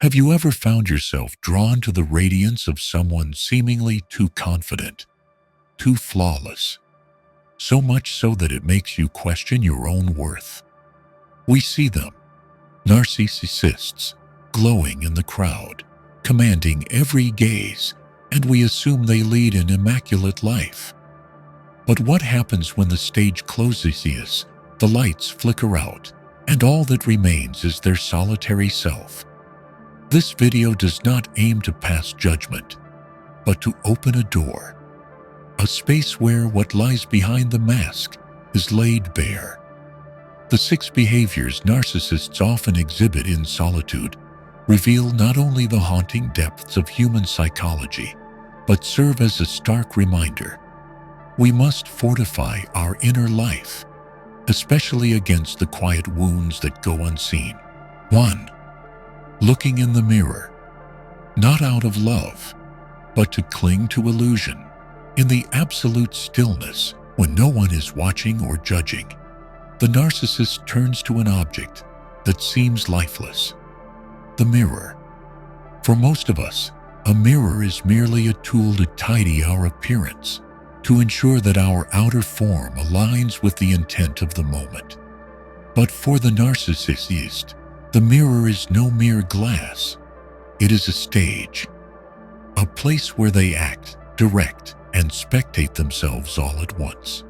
Have you ever found yourself drawn to the radiance of someone seemingly too confident, too flawless, so much so that it makes you question your own worth? We see them, narcissists, glowing in the crowd, commanding every gaze, and we assume they lead an immaculate life. But what happens when the stage closes, the lights flicker out, and all that remains is their solitary self? This video does not aim to pass judgment, but to open a door, a space where what lies behind the mask is laid bare. The 6 behaviors narcissists often exhibit in solitude reveal not only the haunting depths of human psychology, but serve as a stark reminder. We must fortify our inner life, especially against the quiet wounds that go unseen. 1. Looking in the mirror, not out of love, but to cling to illusion. In the absolute stillness, when no one is watching or judging, the narcissist turns to an object that seems lifeless: the mirror. For most of us, a mirror is merely a tool to tidy our appearance, to ensure that our outer form aligns with the intent of the moment. But for the narcissist, the mirror is no mere glass. It is a stage, a place where they act, direct, and spectate themselves all at once.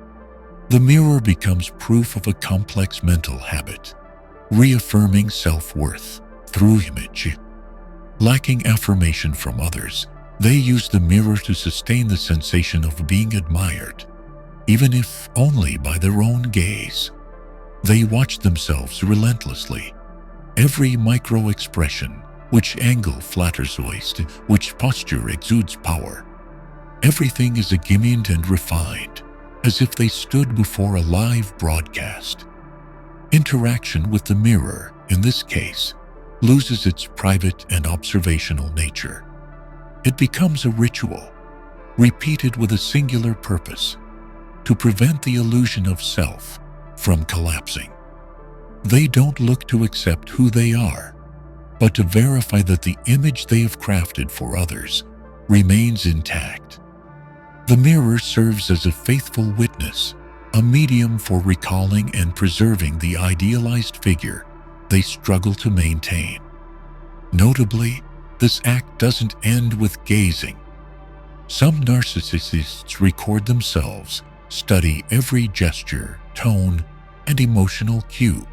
The mirror becomes proof of a complex mental habit, reaffirming self-worth through image. Lacking affirmation from others, they use the mirror to sustain the sensation of being admired, even if only by their own gaze. They watch themselves relentlessly. Every micro-expression, which angle flatters waist, which posture exudes power. Everything is examined and refined, as if they stood before a live broadcast. Interaction with the mirror, in this case, loses its private and observational nature. It becomes a ritual, repeated with a singular purpose: to prevent the illusion of self from collapsing. They don't look to accept who they are, but to verify that the image they have crafted for others remains intact. The mirror serves as a faithful witness, a medium for recalling and preserving the idealized figure they struggle to maintain. Notably, this act doesn't end with gazing. Some narcissists record themselves, study every gesture, tone, and emotional cue,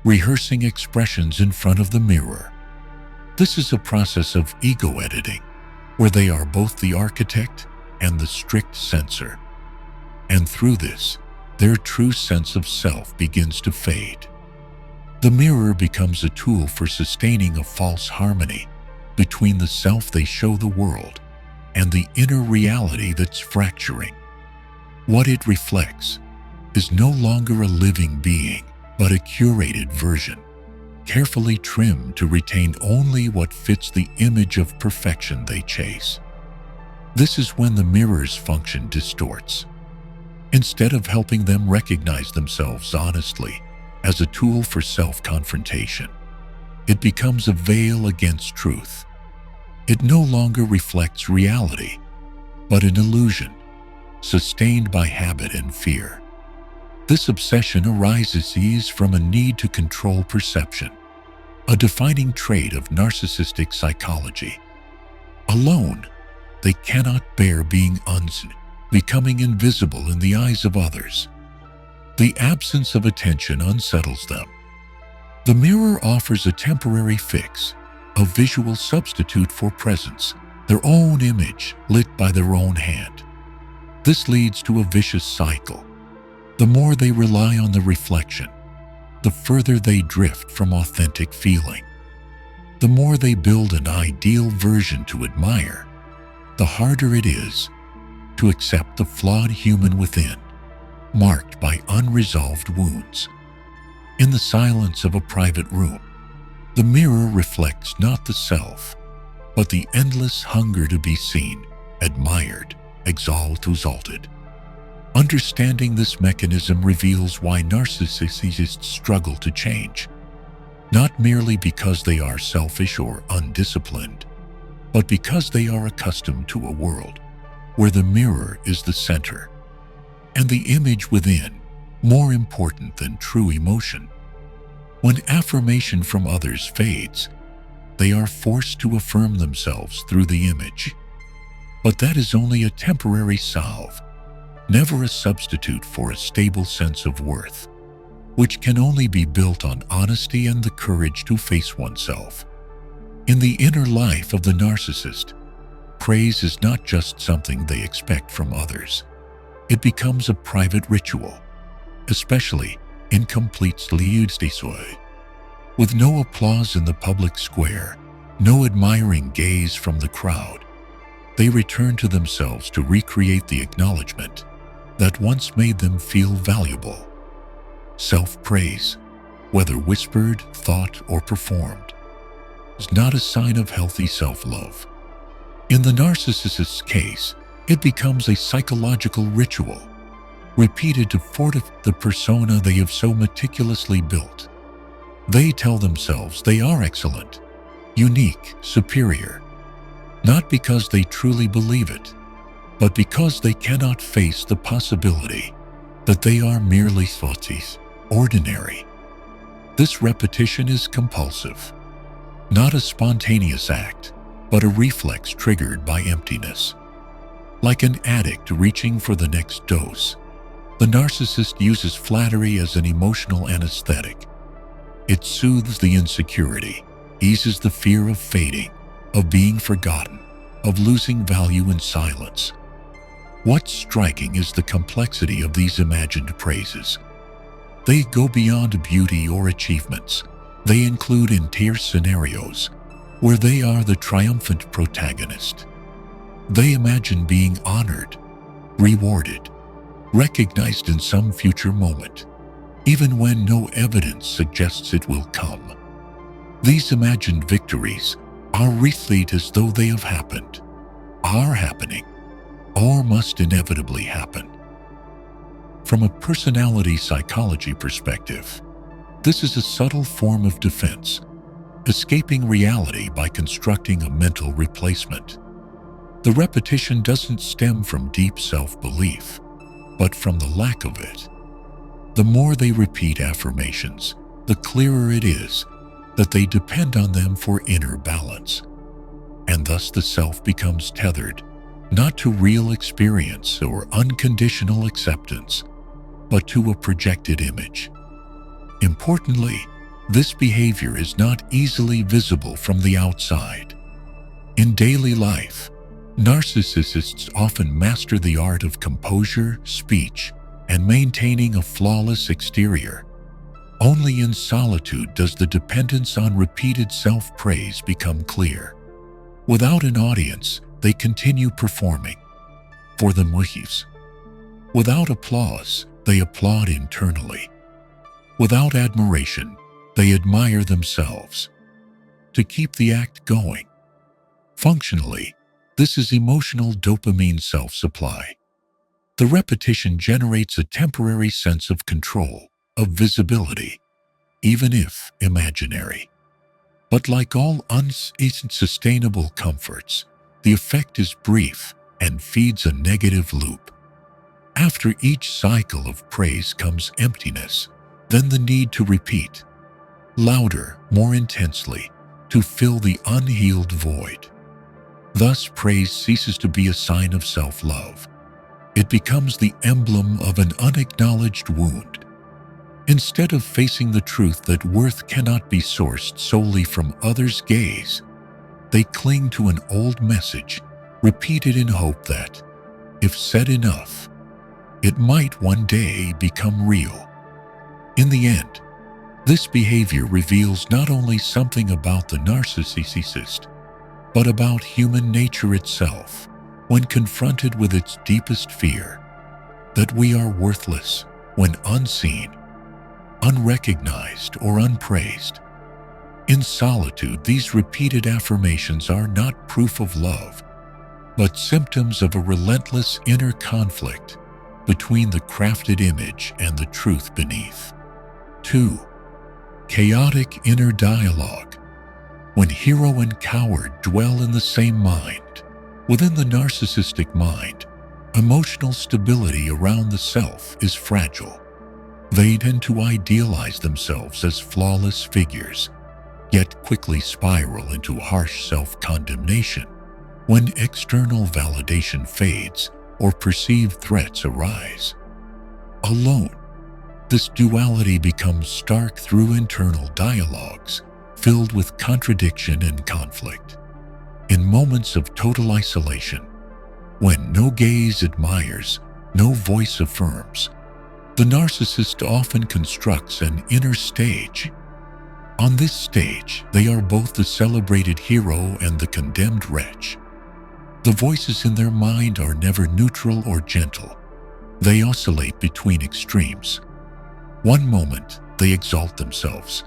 rehearsing expressions in front of the mirror. This is a process of ego editing, where they are both the architect and the strict censor. And through this, their true sense of self begins to fade. The mirror becomes a tool for sustaining a false harmony between the self they show the world and the inner reality that's fracturing. What it reflects is no longer a living being, but a curated version, carefully trimmed to retain only what fits the image of perfection they chase. This is when the mirror's function distorts. Instead of helping them recognize themselves honestly as a tool for self-confrontation, it becomes a veil against truth. It no longer reflects reality, but an illusion, sustained by habit and fear. This obsession arises from a need to control perception, a defining trait of narcissistic psychology. Alone, they cannot bear being unseen, becoming invisible in the eyes of others. The absence of attention unsettles them. The mirror offers a temporary fix, a visual substitute for presence, their own image lit by their own hand. This leads to a vicious cycle. The more they rely on the reflection, the further they drift from authentic feeling. The more they build an ideal version to admire, the harder it is to accept the flawed human within, marked by unresolved wounds. In the silence of a private room, the mirror reflects not the self, but the endless hunger to be seen, admired, exalted. Understanding this mechanism reveals why narcissists struggle to change. not merely because they are selfish or undisciplined, but because they are accustomed to a world where the mirror is the center and the image within more important than true emotion. When affirmation from others fades, they are forced to affirm themselves through the image. But that is only a temporary salve, never a substitute for a stable sense of worth, which can only be built on honesty and the courage to face oneself. In the inner life of the narcissist, praise is not just something they expect from others. It becomes a private ritual, especially in complete Stoicism. With no applause in the public square, no admiring gaze from the crowd, they return to themselves to recreate the acknowledgement that once made them feel valuable. Self-praise, whether whispered, thought, or performed, is not a sign of healthy self-love. In the narcissist's case, it becomes a psychological ritual, repeated to fortify the persona they have so meticulously built. They tell themselves they are excellent, unique, superior, not because they truly believe it, but because they cannot face the possibility that they are merely Fantasies, ordinary. This repetition is compulsive, not a spontaneous act, but a reflex triggered by emptiness. Like an addict reaching for the next dose, the narcissist uses flattery as an emotional anesthetic. It soothes the insecurity, eases the fear of fading, of being forgotten, of losing value in silence. What's striking is the complexity of these imagined praises. They go beyond beauty or achievements. They include entire scenarios where they are the triumphant protagonist. They imagine being honored, rewarded, recognized in some future moment, even when no evidence suggests it will come. These imagined victories are wreathed as though they have happened, are happening, or must inevitably happen. From a personality psychology perspective, this is a subtle form of defense, escaping reality by constructing a mental replacement. The repetition doesn't stem from deep self-belief, but from the lack of it. The more they repeat affirmations, the clearer it is that they depend on them for inner balance. And thus the self becomes tethered, not to real experience or unconditional acceptance, but to a projected image. Importantly, this behavior is not easily visible from the outside. In daily life, narcissists often master the art of composure, speech, and maintaining a flawless exterior. Only in solitude does the dependence on repeated self-praise become clear. Without an audience, they continue performing for the muhis. Without applause, they applaud internally. Without admiration, they admire themselves. To keep the act going. Functionally, this is emotional dopamine self-supply. The repetition generates a temporary sense of control, of visibility, even if imaginary. But like all unsustainable comforts, the effect is brief and feeds a negative loop. After each cycle of praise comes emptiness, then the need to repeat, louder, more intensely, to fill the unhealed void. Thus, praise ceases to be a sign of self-love. It becomes the emblem of an unacknowledged wound. Instead of facing the truth that worth cannot be sourced solely from others' gaze, they cling to an old message, repeated in hope that, if said enough, it might one day become real. In the end, this behavior reveals not only something about the narcissist, but about human nature itself when confronted with its deepest fear, that we are worthless when unseen, unrecognized, or unpraised. In solitude, these repeated affirmations are not proof of love, but symptoms of a relentless inner conflict between the crafted image and the truth beneath. 2. Chaotic inner dialogue. When hero and coward dwell in the same mind, within the narcissistic mind, emotional stability around the self is fragile. They tend to idealize themselves as flawless figures, yet quickly spiral into harsh self-condemnation when external validation fades or perceived threats arise. Alone, this duality becomes stark through internal dialogues filled with contradiction and conflict. In moments of total isolation, when no gaze admires, no voice affirms, the narcissist often constructs an inner stage. On this stage, they are both the celebrated hero and the condemned wretch. The voices in their mind are never neutral or gentle. They oscillate between extremes. One moment, they exalt themselves,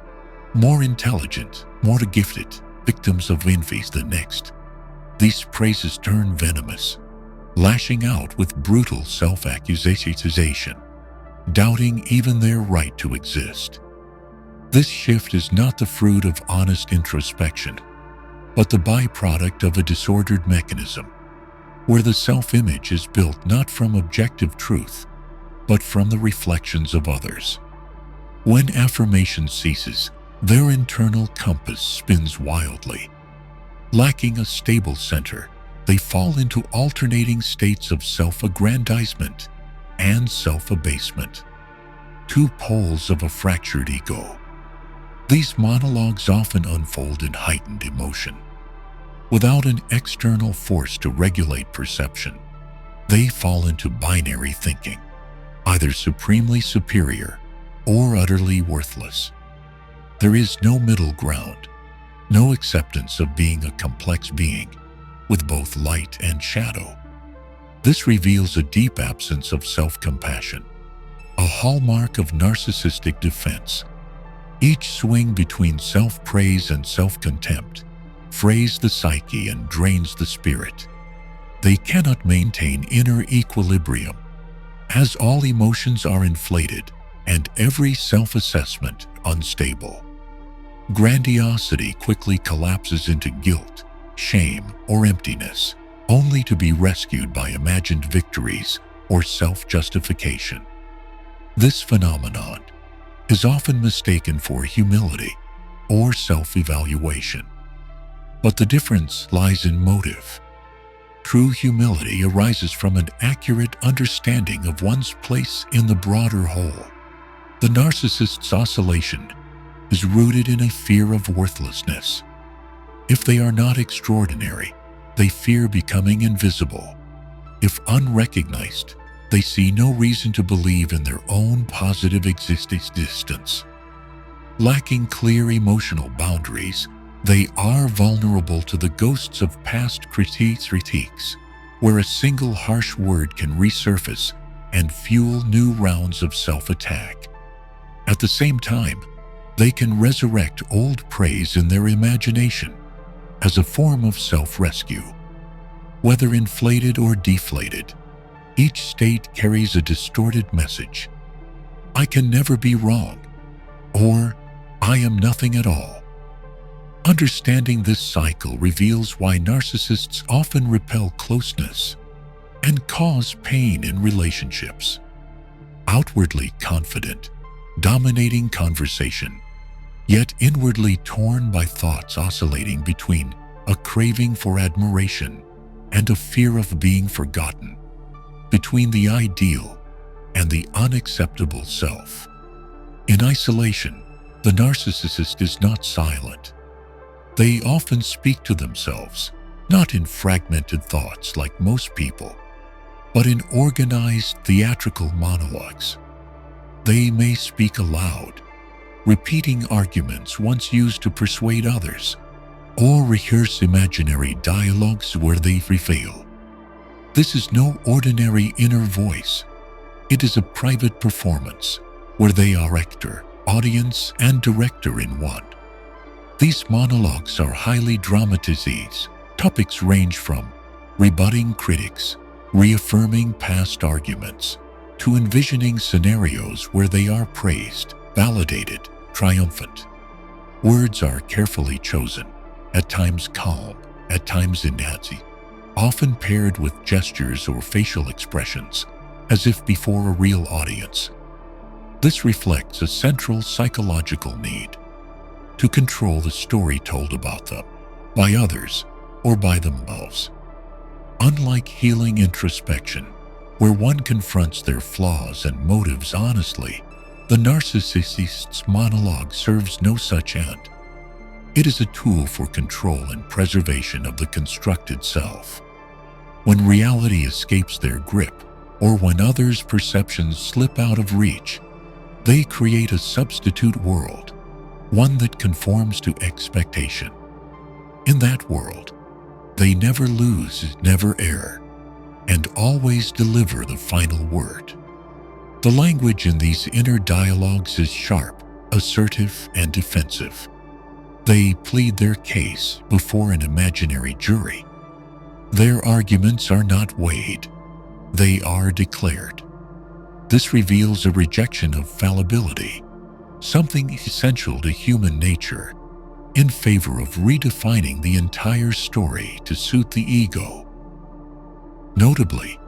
more intelligent, more gifted, victims of envy the next. These praises turn venomous, lashing out with brutal self-accusation, doubting even their right to exist. This shift is not the fruit of honest introspection, but the byproduct of a disordered mechanism, where the self-image is built not from objective truth, but from the reflections of others. When affirmation ceases, their internal compass spins wildly. Lacking a stable center, they fall into alternating states of self-aggrandizement and self-abasement, two poles of a fractured ego. These monologues often unfold in heightened emotion. Without an external force to regulate perception, they fall into binary thinking, either supremely superior or utterly worthless. There is no middle ground, no acceptance of being a complex being with both light and shadow. This reveals a deep absence of self-compassion, a hallmark of narcissistic defense. Each swing between self-praise and self-contempt frays the psyche and drains the spirit. They cannot maintain inner equilibrium, as all emotions are inflated and every self-assessment unstable. Grandiosity quickly collapses into guilt, shame, or emptiness, only to be rescued by imagined victories or self-justification. This phenomenon is often mistaken for humility or self-evaluation. But the difference lies in motive. True humility arises from an accurate understanding of one's place in the broader whole. The narcissist's oscillation is rooted in a fear of worthlessness. If they are not extraordinary, they fear becoming invisible. If unrecognized, they see no reason to believe in their own positive existence. Lacking clear emotional boundaries, they are vulnerable to the ghosts of past critiques, where a single harsh word can resurface and fuel new rounds of self-attack. At the same time, they can resurrect old praise in their imagination as a form of self-rescue. Whether inflated or deflated, each state carries a distorted message. I can never be wrong, or I am nothing at all. Understanding this cycle reveals why narcissists often repel closeness and cause pain in relationships. Outwardly confident, dominating conversation, yet inwardly torn by thoughts oscillating between a craving for admiration and a fear of being forgotten, between the ideal and the unacceptable self. In isolation, the narcissist is not silent. They often speak to themselves, not in fragmented thoughts like most people, but in organized theatrical monologues. They may speak aloud, repeating arguments once used to persuade others, or rehearse imaginary dialogues where they fail. This is no ordinary inner voice. It is a private performance where they are actor, audience, and director in one. These monologues are highly dramatized. Topics range from rebutting critics, reaffirming past arguments, to envisioning scenarios where they are praised, validated, triumphant. Words are carefully chosen, at times calm, at times enhancing, often paired with gestures or facial expressions, as if before a real audience. This reflects a central psychological need to control the story told about them, by others, or by themselves. Unlike healing introspection, where one confronts their flaws and motives honestly, the narcissist's monologue serves no such end. It is a tool for control and preservation of the constructed self. When reality escapes their grip, or when others' perceptions slip out of reach, they create a substitute world, one that conforms to expectation. In that world, they never lose, never err, and always deliver the final word. The language in these inner dialogues is sharp, assertive, and defensive. They plead their case before an imaginary jury. Their arguments are not weighed, they are declared. This reveals a rejection of fallibility, something essential to human nature, in favor of redefining the entire story to suit the ego. Notably,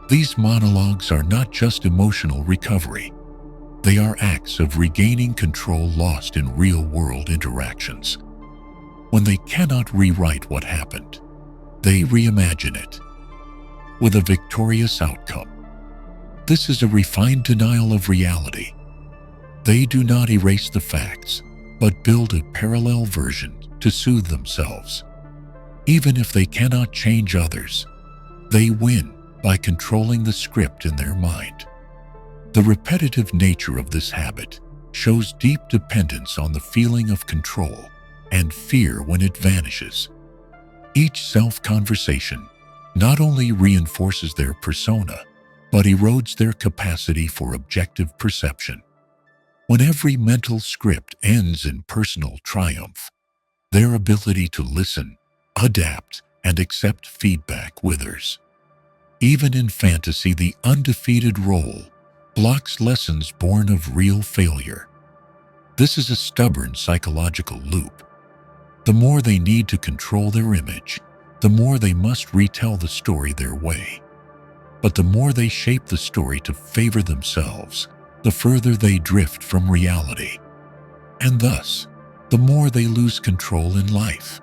these monologues are not just emotional recovery. They are acts of regaining control lost in real-world interactions. When they cannot rewrite what happened, they reimagine it, with a victorious outcome. This is a refined denial of reality. They do not erase the facts, but build a parallel version to soothe themselves. Even if they cannot change others, they win by controlling the script in their mind. The repetitive nature of this habit shows deep dependence on the feeling of control and fear when it vanishes. Each self-conversation not only reinforces their persona, but erodes their capacity for objective perception. When every mental script ends in personal triumph, their ability to listen, adapt, and accept feedback withers. Even in fantasy, the undefeated role blocks lessons born of real failure. This is a stubborn psychological loop. The more they need to control their image, the more they must retell the story their way. But the more they shape the story to favor themselves, the further they drift from reality. And thus, the more they lose control in life.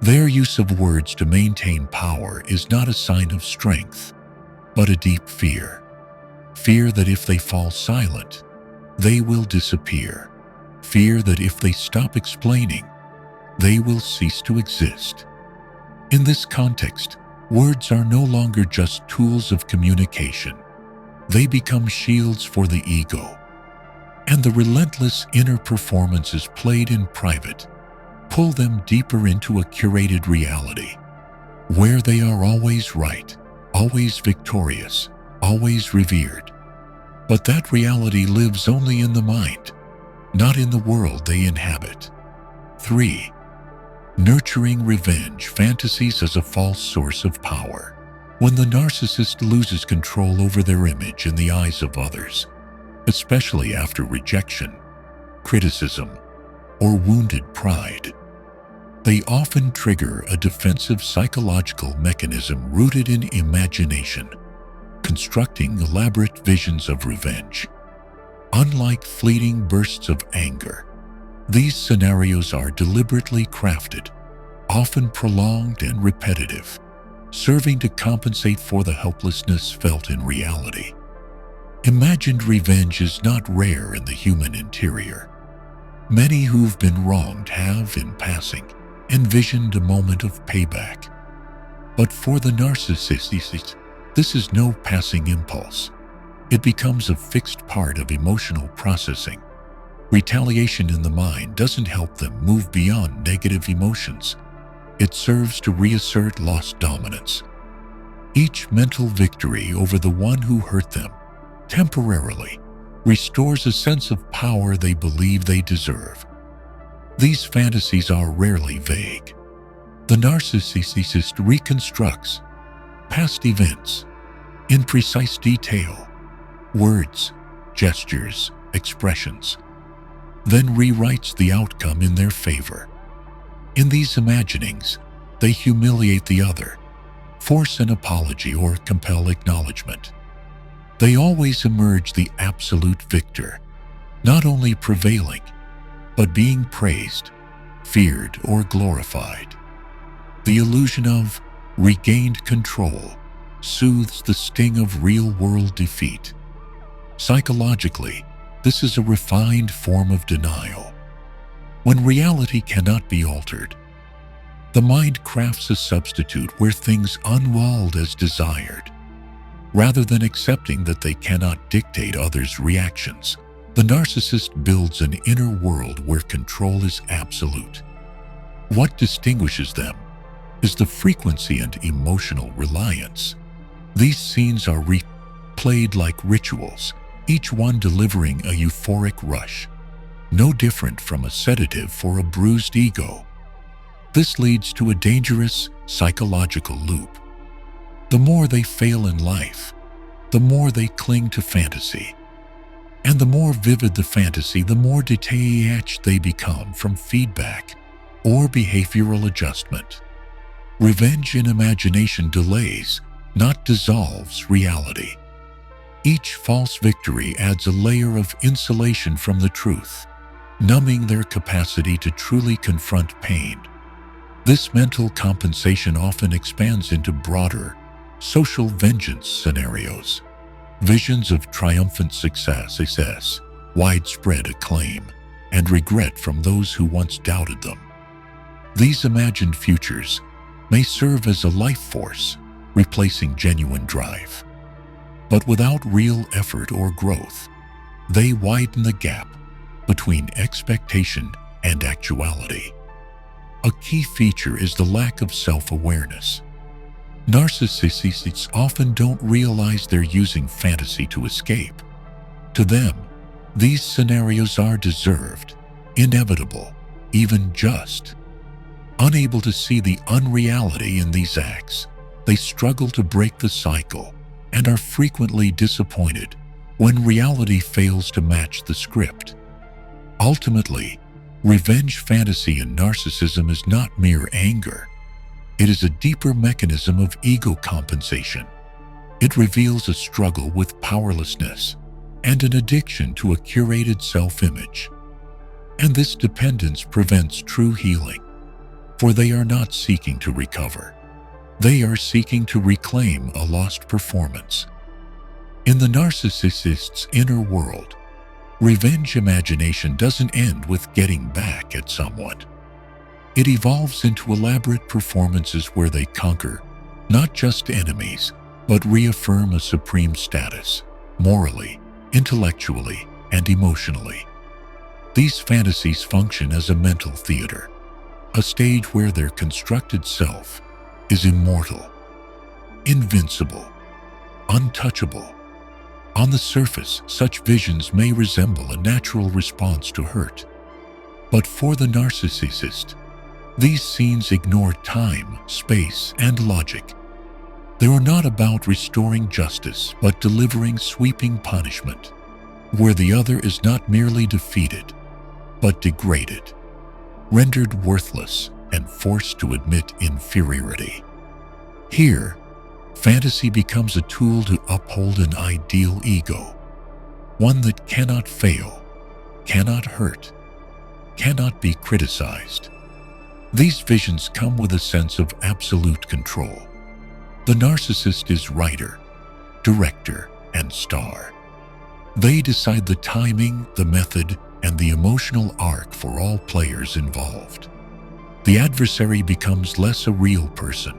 Their use of words to maintain power is not a sign of strength, but a deep fear. Fear that if they fall silent, they will disappear. Fear that if they stop explaining, they will cease to exist. In this context, words are no longer just tools of communication. They become shields for the ego. And the relentless inner performances played in private pull them deeper into a curated reality, where they are always right, always victorious, always revered. But that reality lives only in the mind, not in the world they inhabit. 3. Nurturing revenge fantasies as a false source of power. When the narcissist loses control over their image in the eyes of others, especially after rejection, criticism, or wounded pride, they often trigger a defensive psychological mechanism rooted in imagination, constructing elaborate visions of revenge. Unlike fleeting bursts of anger, these scenarios are deliberately crafted, often prolonged and repetitive, serving to compensate for the helplessness felt in reality. Imagined revenge is not rare in the human interior. Many who've been wronged have, in passing, envisioned a moment of payback. But for the narcissist, this is no passing impulse. It becomes a fixed part of emotional processing. Retaliation in the mind doesn't help them move beyond negative emotions. It serves to reassert lost dominance. Each mental victory over the one who hurt them, temporarily, restores a sense of power they believe they deserve. These fantasies are rarely vague. The narcissist reconstructs past events in precise detail, words, gestures, expressions. then rewrites the outcome in their favor. In these imaginings, they humiliate the other, force an apology, or compel acknowledgement. They always emerge the absolute victor, not only prevailing, but being praised, feared, or glorified. The illusion of regained control soothes the sting of real-world defeat. Psychologically, this is a refined form of denial. When reality cannot be altered, the mind crafts a substitute where things unfold as desired. Rather than accepting that they cannot dictate others' reactions, the narcissist builds an inner world where control is absolute. What distinguishes them is the frequency and emotional reliance. These scenes are replayed like rituals, each one delivering a euphoric rush, no different from a sedative for a bruised ego. This leads to a dangerous psychological loop. The more they fail in life, the more they cling to fantasy. And the more vivid the fantasy, the more detached they become from feedback or behavioral adjustment. Revenge in imagination delays, not dissolves, reality. Each false victory adds a layer of insulation from the truth, numbing their capacity to truly confront pain. This mental compensation often expands into broader, social vengeance scenarios. Visions of triumphant success, widespread acclaim, and regret from those who once doubted them. These imagined futures may serve as a life force, replacing genuine drive. But without real effort or growth, they widen the gap between expectation and actuality. A key feature is the lack of self-awareness. Narcissists often don't realize they're using fantasy to escape. To them, these scenarios are deserved, inevitable, even just. Unable to see the unreality in these acts, they struggle to break the cycle and are frequently disappointed when reality fails to match the script. Ultimately, revenge fantasy in narcissism is not mere anger. It is a deeper mechanism of ego compensation. It reveals a struggle with powerlessness and an addiction to a curated self-image. And this dependence prevents true healing, for they are not seeking to recover. They are seeking to reclaim a lost performance. In the narcissist's inner world, revenge imagination doesn't end with getting back at someone. It evolves into elaborate performances where they conquer not just enemies, but reaffirm a supreme status, morally, intellectually, and emotionally. These fantasies function as a mental theater, a stage where their constructed self is immortal, invincible, untouchable. On the surface, such visions may resemble a natural response to hurt. But for the narcissist, these scenes ignore time, space, and logic. They are not about restoring justice, but delivering sweeping punishment, where the other is not merely defeated, but degraded, rendered worthless, and forced to admit inferiority. Here, fantasy becomes a tool to uphold an ideal ego, one that cannot fail, cannot hurt, cannot be criticized. These visions come with a sense of absolute control. The narcissist is writer, director, and star. They decide the timing, the method, and the emotional arc for all players involved. The adversary becomes less a real person,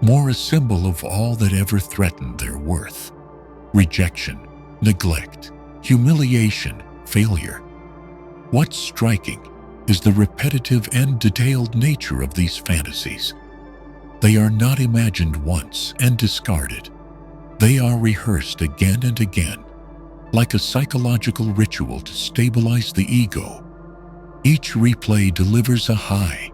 more a symbol of all that ever threatened their worth: rejection, neglect, humiliation, failure. What's striking is the repetitive and detailed nature of these fantasies. They are not imagined once and discarded. They are rehearsed again and again, like a psychological ritual to stabilize the ego. Each replay delivers a high,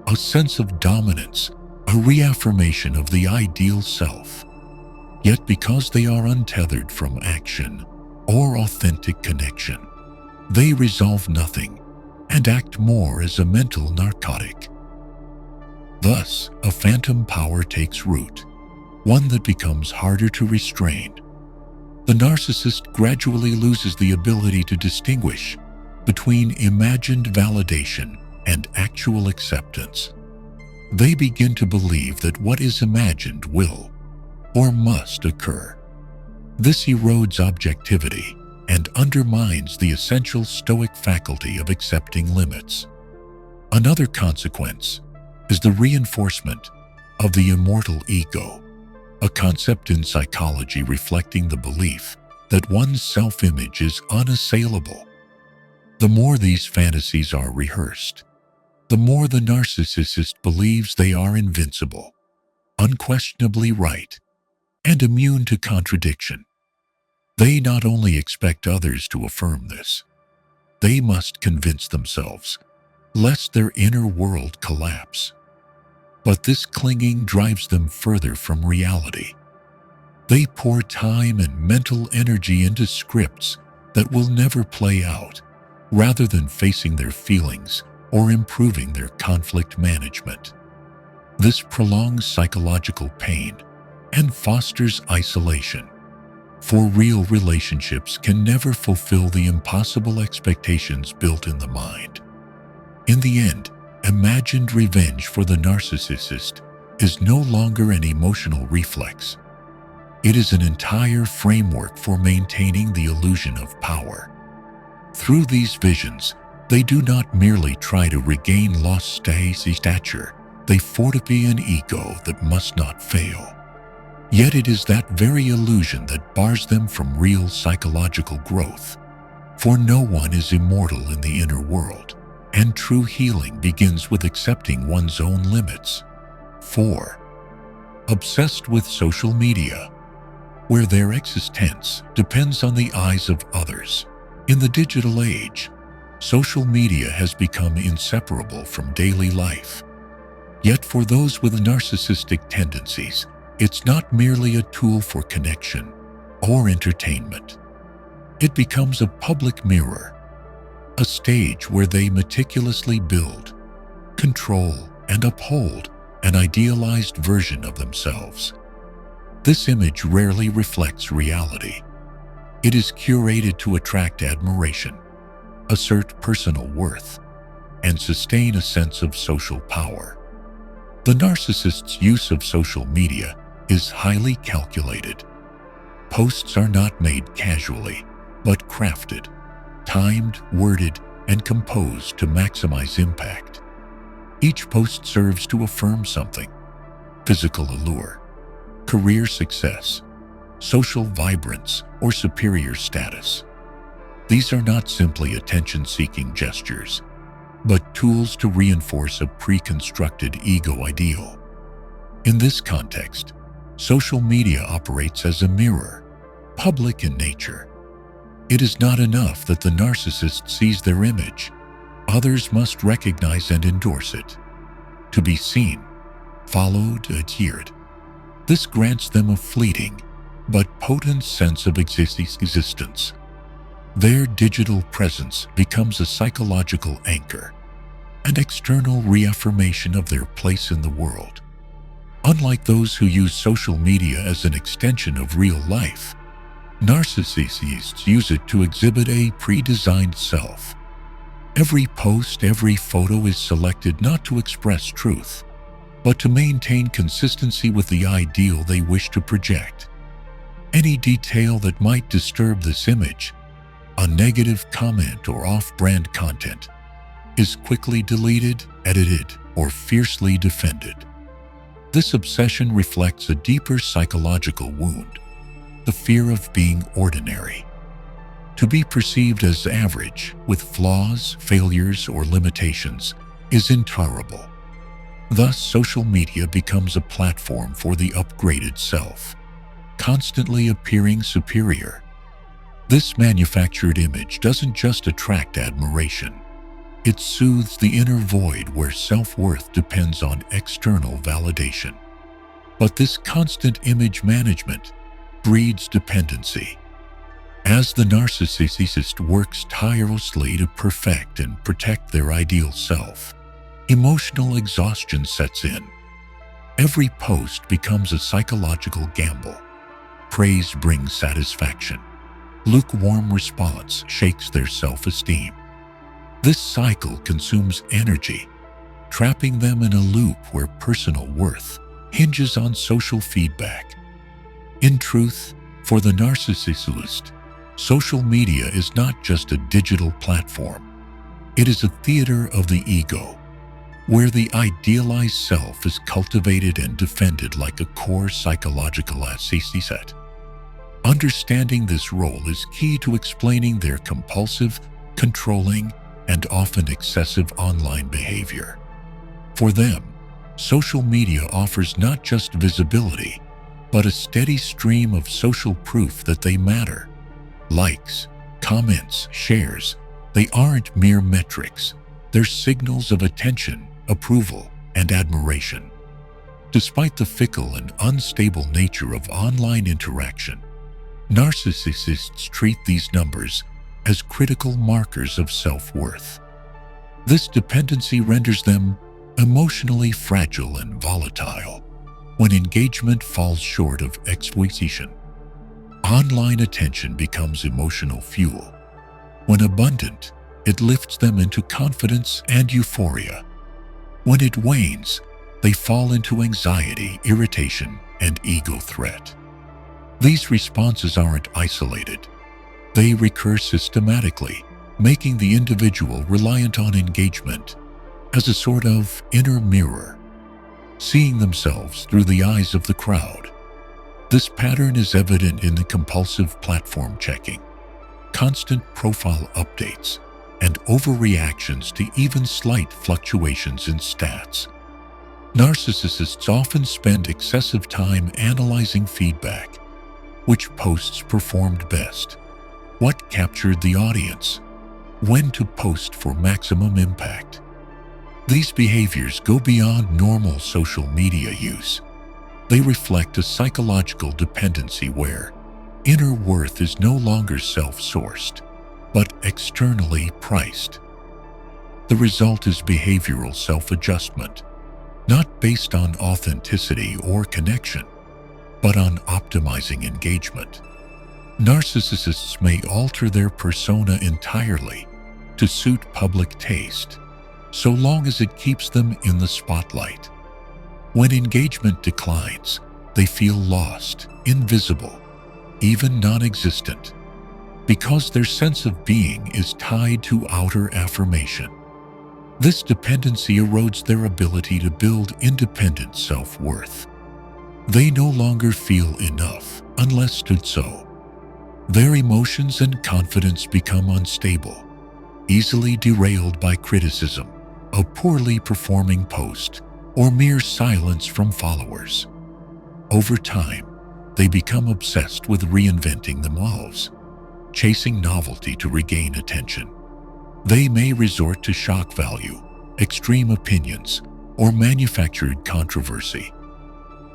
a sense of dominance, a reaffirmation of the ideal self. Yet because they are untethered from action or authentic connection, They resolve nothing and act more as a mental narcotic. Thus, a phantom power takes root, one that becomes harder to restrain. The narcissist gradually loses the ability to distinguish between imagined validation and actual acceptance. They begin to believe that what is imagined will or must occur. This erodes objectivity and undermines the essential Stoic faculty of accepting limits. Another consequence is the reinforcement of the immortal ego, a concept in psychology reflecting the belief that one's self-image is unassailable. The more these fantasies are rehearsed, the more the narcissist believes they are invincible, unquestionably right, and immune to contradiction. They not only expect others to affirm this, they must convince themselves, lest their inner world collapse. But this clinging drives them further from reality. They pour time and mental energy into scripts that will never play out, rather than facing their feelings or improving their conflict management. This prolongs psychological pain and fosters isolation, for real relationships can never fulfill the impossible expectations built in the mind. In the end, imagined revenge for the narcissist is no longer an emotional reflex. It is an entire framework for maintaining the illusion of power. Through these visions, they do not merely try to regain lost stature, they fortify an ego that must not fail. Yet it is that very illusion that bars them from real psychological growth. For no one is immortal in the inner world, and true healing begins with accepting one's own limits. 4. Obsessed with social media, where their existence depends on the eyes of others. In the digital age, social media has become inseparable from daily life. Yet for those with narcissistic tendencies, it's not merely a tool for connection or entertainment. It becomes a public mirror, a stage where they meticulously build, control, and uphold an idealized version of themselves. This image rarely reflects reality. It is curated to attract admiration, assert personal worth, and sustain a sense of social power. The narcissist's use of social media is highly calculated. Posts are not made casually, but crafted, timed, worded, and composed to maximize impact. Each post serves to affirm something: physical allure, career success, social vibrance, or superior status. These are not simply attention-seeking gestures, but tools to reinforce a pre-constructed ego ideal. In this context, social media operates as a mirror, public in nature. It is not enough that the narcissist sees their image. Others must recognize and endorse it. To be seen, followed, adhered. This grants them a fleeting but potent sense of existence. Their digital presence becomes a psychological anchor, an external reaffirmation of their place in the world. Unlike those who use social media as an extension of real life, narcissists use it to exhibit a pre-designed self. Every post, every photo is selected not to express truth, but to maintain consistency with the ideal they wish to project. Any detail that might disturb this image, a negative comment or off-brand content, is quickly deleted, edited, or fiercely defended. This obsession reflects a deeper psychological wound, the fear of being ordinary. To be perceived as average, with flaws, failures, or limitations, is intolerable. Thus, social media becomes a platform for the upgraded self, constantly appearing superior. This manufactured image doesn't just attract admiration. It soothes the inner void where self-worth depends on external validation. But this constant image management breeds dependency. As the narcissist works tirelessly to perfect and protect their ideal self, emotional exhaustion sets in. Every post becomes a psychological gamble. Praise brings satisfaction. Lukewarm response shakes their self-esteem. This cycle consumes energy, trapping them in a loop where personal worth hinges on social feedback. In truth, for the narcissist, social media is not just a digital platform. It is a theater of the ego, where the idealized self is cultivated and defended like a core psychological asset. Understanding this role is key to explaining their compulsive, controlling, and often excessive online behavior. For them, social media offers not just visibility, but a steady stream of social proof that they matter. Likes, comments, shares, they aren't mere metrics. They're signals of attention, approval, and admiration. Despite the fickle and unstable nature of online interaction, narcissists treat these numbers as critical markers of self-worth. This dependency renders them emotionally fragile and volatile when engagement falls short of exploitation. Online attention becomes emotional fuel. When abundant, it lifts them into confidence and euphoria. When it wanes, they fall into anxiety, irritation, and ego threat. These responses aren't isolated. They recur systematically, making the individual reliant on engagement as a sort of inner mirror, seeing themselves through the eyes of the crowd. This pattern is evident in the compulsive platform checking, constant profile updates, and overreactions to even slight fluctuations in stats. Narcissists often spend excessive time analyzing feedback. Which posts performed best? What captured the audience? When to post for maximum impact? These behaviors go beyond normal social media use. They reflect a psychological dependency where inner worth is no longer self-sourced, but externally priced. The result is behavioral self-adjustment, not based on authenticity or connection, but on optimizing engagement. Narcissists may alter their persona entirely to suit public taste, so long as it keeps them in the spotlight. When engagement declines, they feel lost, invisible, even non-existent, because their sense of being is tied to outer affirmation. This dependency erodes their ability to build independent self-worth. They no longer feel enough unless stood so. Their emotions and confidence become unstable, easily derailed by criticism, a poorly performing post, or mere silence from followers. Over time, they become obsessed with reinventing themselves, chasing novelty to regain attention. They may resort to shock value, extreme opinions, or manufactured controversy,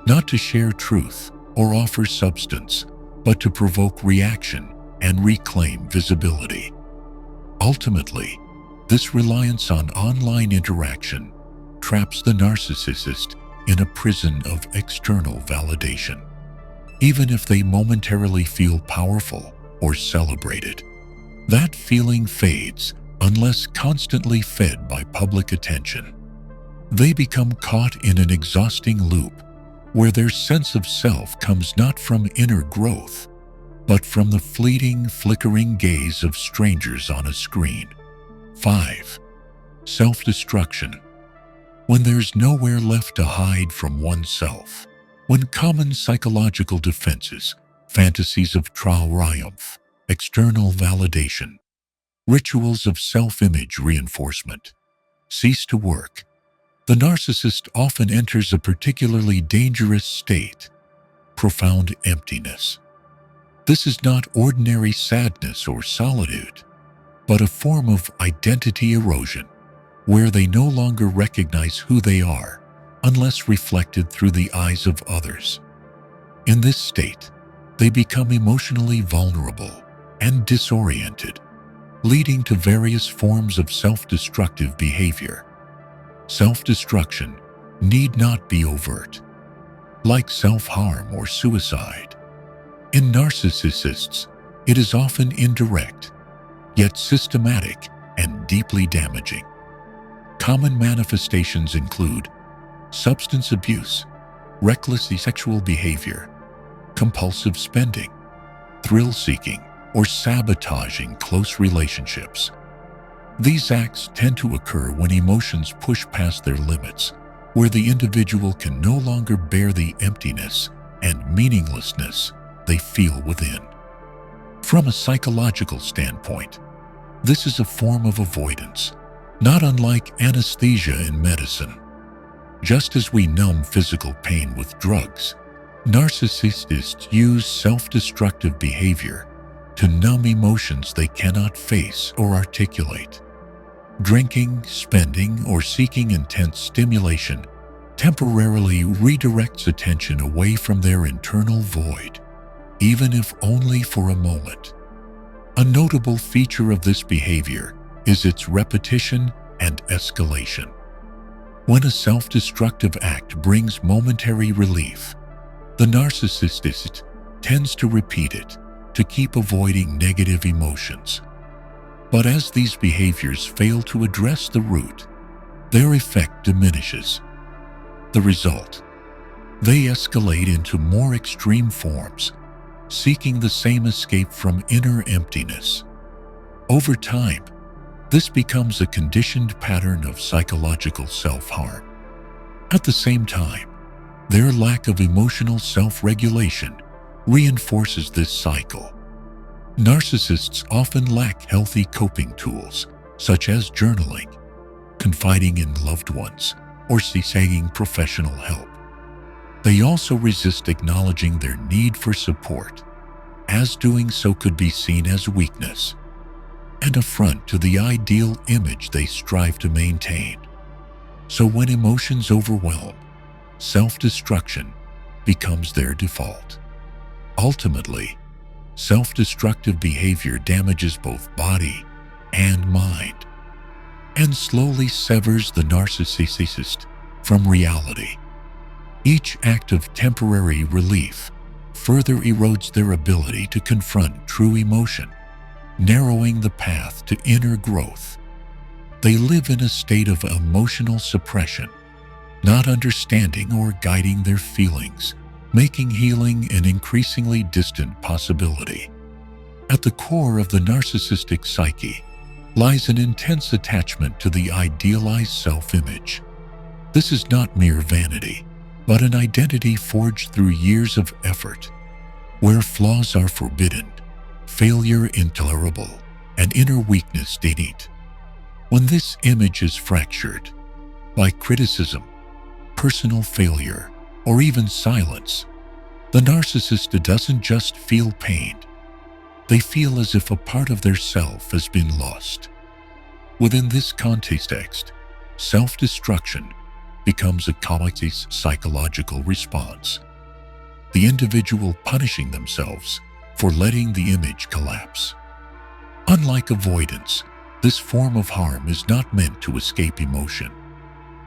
not to share truth or offer substance, but to provoke reaction and reclaim visibility. Ultimately, this reliance on online interaction traps the narcissist in a prison of external validation. Even if they momentarily feel powerful or celebrated, that feeling fades unless constantly fed by public attention. They become caught in an exhausting loop where their sense of self comes not from inner growth, but from the fleeting, flickering gaze of strangers on a screen. 5. Self-destruction. When there's nowhere left to hide from oneself, when common psychological defenses, fantasies of triumph, external validation, rituals of self-image reinforcement cease to work, the narcissist often enters a particularly dangerous state: profound emptiness. This is not ordinary sadness or solitude, but a form of identity erosion, where they no longer recognize who they are unless reflected through the eyes of others. In this state, they become emotionally vulnerable, and disoriented, leading to various forms of self-destructive behavior. Self-destruction need not be overt, like self-harm or suicide. In narcissists, it is often indirect, yet systematic and deeply damaging. Common manifestations include substance abuse, reckless sexual behavior, compulsive spending, thrill-seeking, or sabotaging close relationships. These acts tend to occur when emotions push past their limits, where the individual can no longer bear the emptiness and meaninglessness they feel within. From a psychological standpoint, this is a form of avoidance, not unlike anesthesia in medicine. Just as we numb physical pain with drugs, narcissists use self-destructive behavior to numb emotions they cannot face or articulate. Drinking, spending, or seeking intense stimulation temporarily redirects attention away from their internal void, even if only for a moment. A notable feature of this behavior is its repetition and escalation. When a self-destructive act brings momentary relief, the narcissist tends to repeat it to keep avoiding negative emotions. But as these behaviors fail to address the root, their effect diminishes. The result: they escalate into more extreme forms, seeking the same escape from inner emptiness. Over time, this becomes a conditioned pattern of psychological self-harm. At the same time, their lack of emotional self-regulation reinforces this cycle. Narcissists often lack healthy coping tools, such as journaling, confiding in loved ones, or seeking professional help. They also resist acknowledging their need for support, as doing so could be seen as weakness, an affront to the ideal image they strive to maintain. So when emotions overwhelm, self-destruction becomes their default. Ultimately, self-destructive behavior damages both body and mind, and slowly severs the narcissist from reality. Each act of temporary relief further erodes their ability to confront true emotion, narrowing the path to inner growth. They live in a state of emotional suppression, not understanding or guiding their feelings, making healing an increasingly distant possibility. At the core of the narcissistic psyche lies an intense attachment to the idealized self-image. This is not mere vanity, but an identity forged through years of effort, where flaws are forbidden, failure intolerable, and inner weakness denied. When this image is fractured by criticism, personal failure, or even silence, the narcissist doesn't just feel pain. They feel as if a part of their self has been lost. Within this context, self-destruction becomes a complex psychological response. The individual punishing themselves for letting the image collapse. Unlike avoidance, this form of harm is not meant to escape emotion.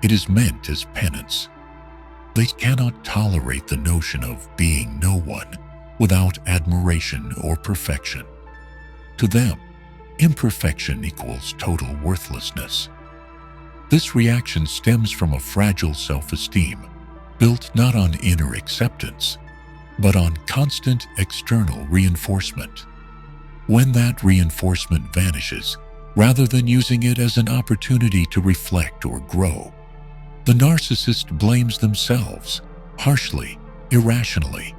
It is meant as penance. They cannot tolerate the notion of being no one without admiration or perfection. To them, imperfection equals total worthlessness. This reaction stems from a fragile self-esteem, built not on inner acceptance, but on constant external reinforcement. When that reinforcement vanishes, rather than using it as an opportunity to reflect or grow, the narcissist blames themselves, harshly, irrationally.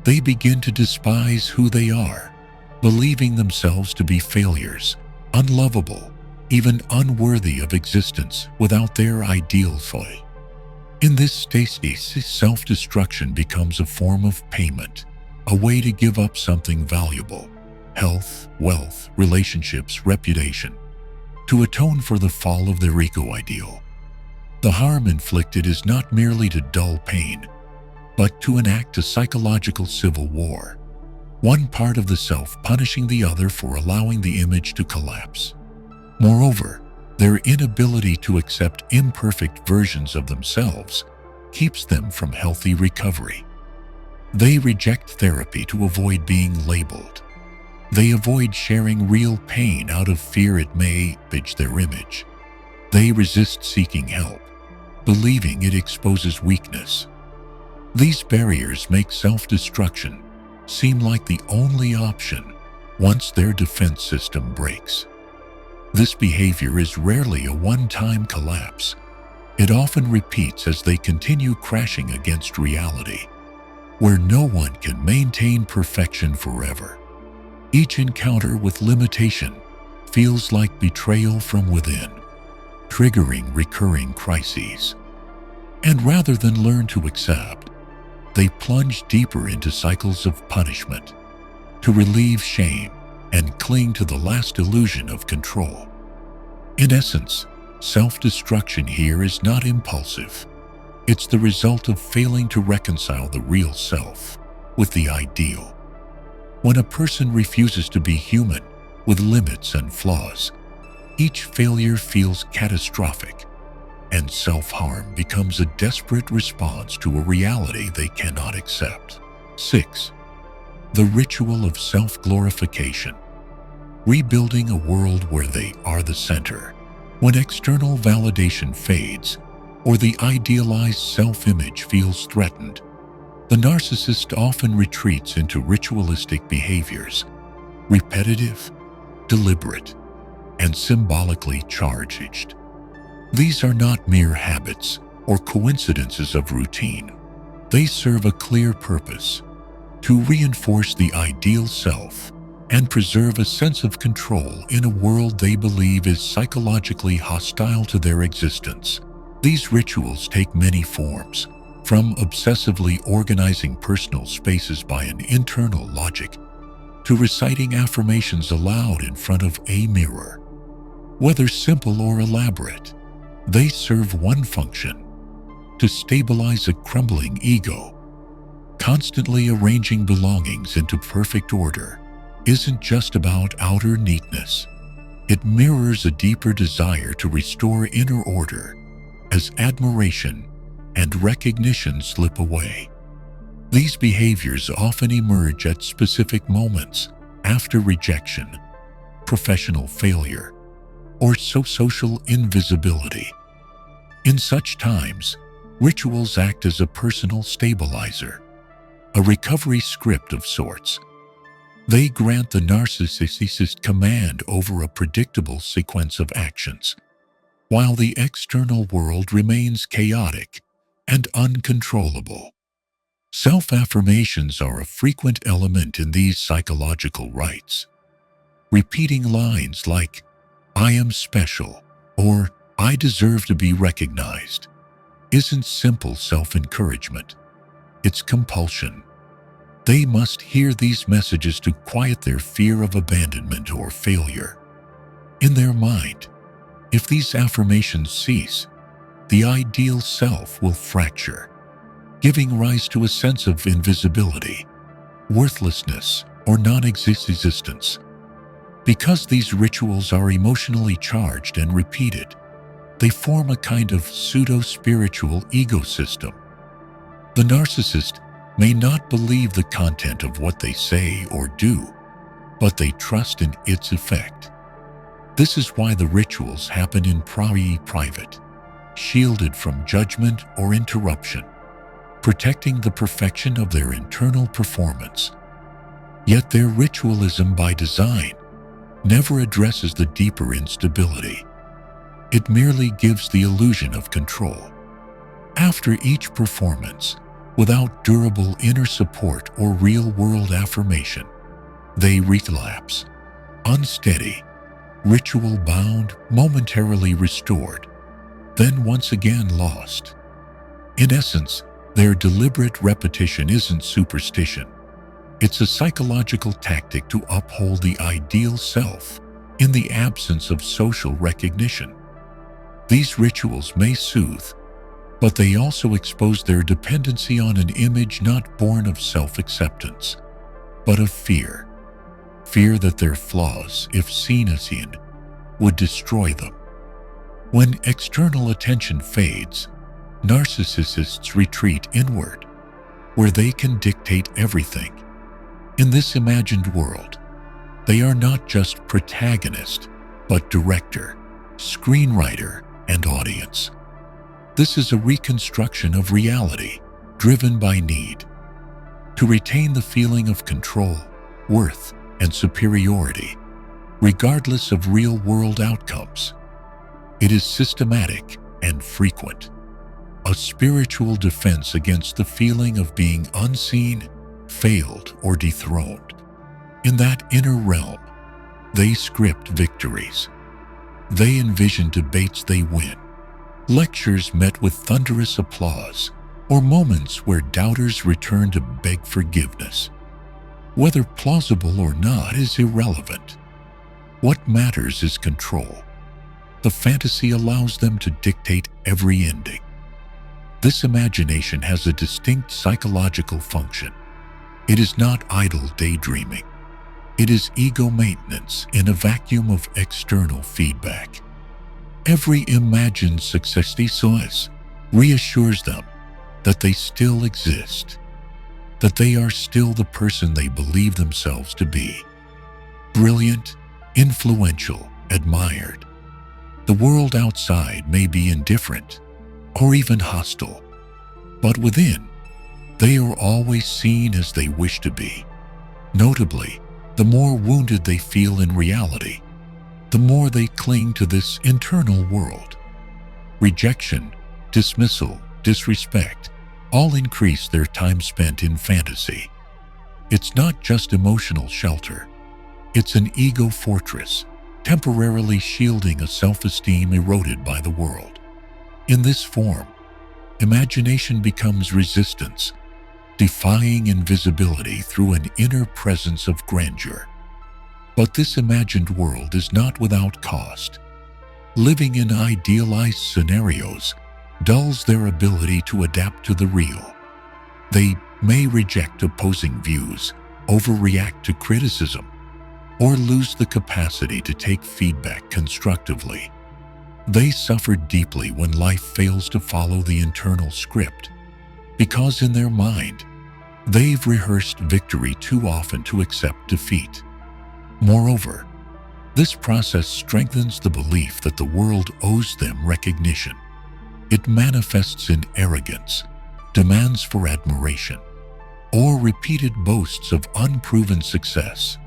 They begin to despise who they are, believing themselves to be failures, unlovable, even unworthy of existence without their ideal self. In this state, self-destruction becomes a form of payment, a way to give up something valuable: health, wealth, relationships, reputation, to atone for the fall of their ego-ideal. The harm inflicted is not merely to dull pain, but to enact a psychological civil war. one part of the self punishing the other for allowing the image to collapse. Moreover, their inability to accept imperfect versions of themselves keeps them from healthy recovery. They reject therapy to avoid being labeled. They avoid sharing real pain out of fear it may damage their image. They resist seeking help, believing it exposes weakness. These barriers make self-destruction seem like the only option once their defense system breaks. This behavior is rarely a one-time collapse. It often repeats as they continue crashing against reality, where no one can maintain perfection forever. Each encounter with limitation feels like betrayal from within, triggering recurring crises. And rather than learn to accept, they plunge deeper into cycles of punishment to relieve shame and cling to the last illusion of control. In essence, self-destruction here is not impulsive. It's the result of failing to reconcile the real self with the ideal. When a person refuses to be human with limits and flaws, each failure feels catastrophic, and self-harm becomes a desperate response to a reality they cannot accept. 6. The ritual of self-glorification. Rebuilding a world where they are the center. When external validation fades, or the idealized self-image feels threatened, the narcissist often retreats into ritualistic behaviors, repetitive, deliberate, and symbolically charged. These are not mere habits or coincidences of routine. They serve a clear purpose: to reinforce the ideal self and preserve a sense of control in a world they believe is psychologically hostile to their existence. These rituals take many forms, from obsessively organizing personal spaces by an internal logic to reciting affirmations aloud in front of a mirror. Whether simple or elaborate, they serve one function: to stabilize a crumbling ego. Constantly arranging belongings into perfect order isn't just about outer neatness. It mirrors a deeper desire to restore inner order as admiration and recognition slip away. These behaviors often emerge at specific moments after rejection, professional failure, or social invisibility. In such times, rituals act as a personal stabilizer, a recovery script of sorts. They grant the narcissist command over a predictable sequence of actions, while the external world remains chaotic and uncontrollable. Self-affirmations are a frequent element in these psychological rites. Repeating lines like, "I am special," or "I deserve to be recognized," isn't simple self-encouragement. It's compulsion. They must hear these messages to quiet their fear of abandonment or failure. In their mind, if these affirmations cease, the ideal self will fracture, giving rise to a sense of invisibility, worthlessness, or non-existence. Because these rituals are emotionally charged and repeated, they form a kind of pseudo-spiritual ecosystem. The narcissist may not believe the content of what they say or do, but they trust in its effect. This is why the rituals happen in private, shielded from judgment or interruption, protecting the perfection of their internal performance. Yet their ritualism by design never addresses the deeper instability. It merely gives the illusion of control. After each performance, without durable inner support or real-world affirmation, they relapse, unsteady, ritual-bound, momentarily restored, then once again lost. In essence, their deliberate repetition isn't superstition. It's a psychological tactic to uphold the ideal self in the absence of social recognition. These rituals may soothe, but they also expose their dependency on an image not born of self-acceptance. but of fear. Fear that their flaws, if seen as seen, would destroy them. When external attention fades, narcissists retreat inward, where they can dictate everything. In this imagined world, they are not just protagonist, but director, screenwriter, and audience. This is a reconstruction of reality, driven by need. To retain the feeling of control, worth, and superiority, regardless of real-world outcomes. It is systematic and frequent, a spiritual defense against the feeling of being unseen, failed, or dethroned. In that inner realm, they script victories. They envision debates they win, lectures met with thunderous applause, or moments where doubters return to beg forgiveness. Whether plausible or not is irrelevant. What matters is control. The fantasy allows them to dictate every ending. This imagination has a distinct psychological function. It is not idle daydreaming. It is ego maintenance in a vacuum of external feedback. Every imagined success reassures them that they still exist, that they are still the person they believe themselves to be. Brilliant, influential, admired. The world outside may be indifferent or even hostile, but within, they are always seen as they wish to be. Notably, the more wounded they feel in reality, the more they cling to this internal world. Rejection, dismissal, disrespect, all increase their time spent in fantasy. It's not just emotional shelter. It's an ego fortress, temporarily shielding a self-esteem eroded by the world. In this form, imagination becomes resistance, defying invisibility through an inner presence of grandeur. But this imagined world is not without cost. Living in idealized scenarios dulls their ability to adapt to the real. They may reject opposing views, overreact to criticism, or lose the capacity to take feedback constructively. They suffer deeply when life fails to follow the internal script, because in their mind, they've rehearsed victory too often to accept defeat. Moreover, this process strengthens the belief that the world owes them recognition. It manifests in arrogance, demands for admiration, or repeated boasts of unproven success.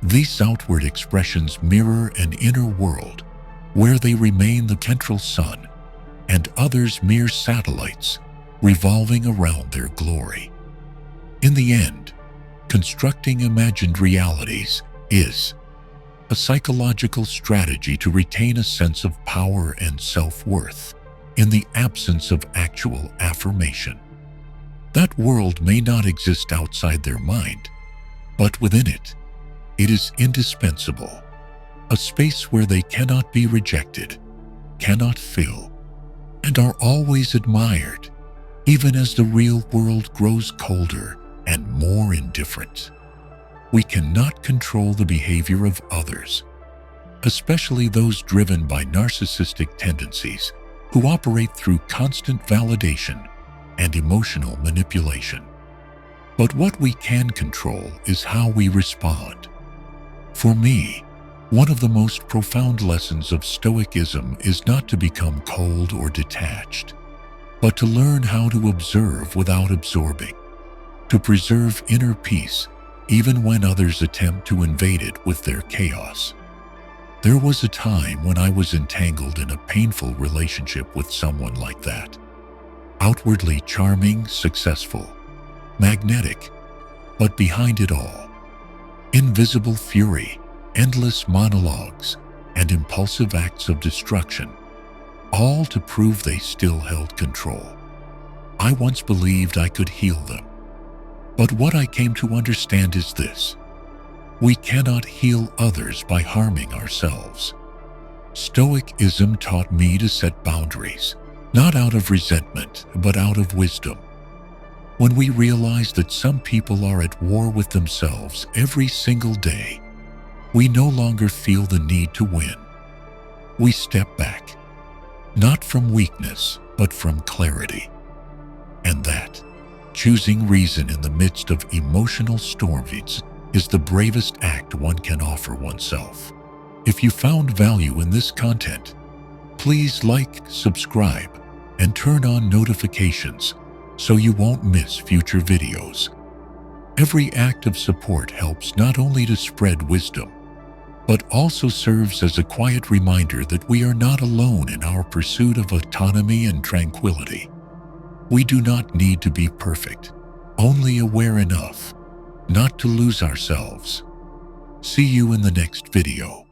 These outward expressions mirror an inner world where they remain the central sun and others mere satellites revolving around their glory. In the end, constructing imagined realities is a psychological strategy to retain a sense of power and self-worth in the absence of actual affirmation. That world may not exist outside their mind, but within it, it is indispensable, a space where they cannot be rejected, cannot fail, and are always admired, even as the real world grows colder and more indifferent. We cannot control the behavior of others, especially those driven by narcissistic tendencies who operate through constant validation and emotional manipulation. But what we can control is how we respond. For me, one of the most profound lessons of Stoicism is not to become cold or detached, but to learn how to observe without absorbing, to preserve inner peace even when others attempt to invade it with their chaos. There was a time when I was entangled in a painful relationship with someone like that. Outwardly charming, successful, magnetic, but behind it all, invisible fury, endless monologues, and impulsive acts of destruction, all to prove they still held control. I once believed I could heal them. But what I came to understand is this: we cannot heal others by harming ourselves. Stoicism taught me to set boundaries, not out of resentment, but out of wisdom. When we realize that some people are at war with themselves every single day, we no longer feel the need to win. We step back, not from weakness, but from clarity. And that, choosing reason in the midst of emotional storms, is the bravest act one can offer oneself. If you found value in this content, please like, subscribe, and turn on notifications so you won't miss future videos. Every act of support helps not only to spread wisdom, but also serves as a quiet reminder that we are not alone in our pursuit of autonomy and tranquility. We do not need to be perfect, only aware enough not to lose ourselves. See you in the next video.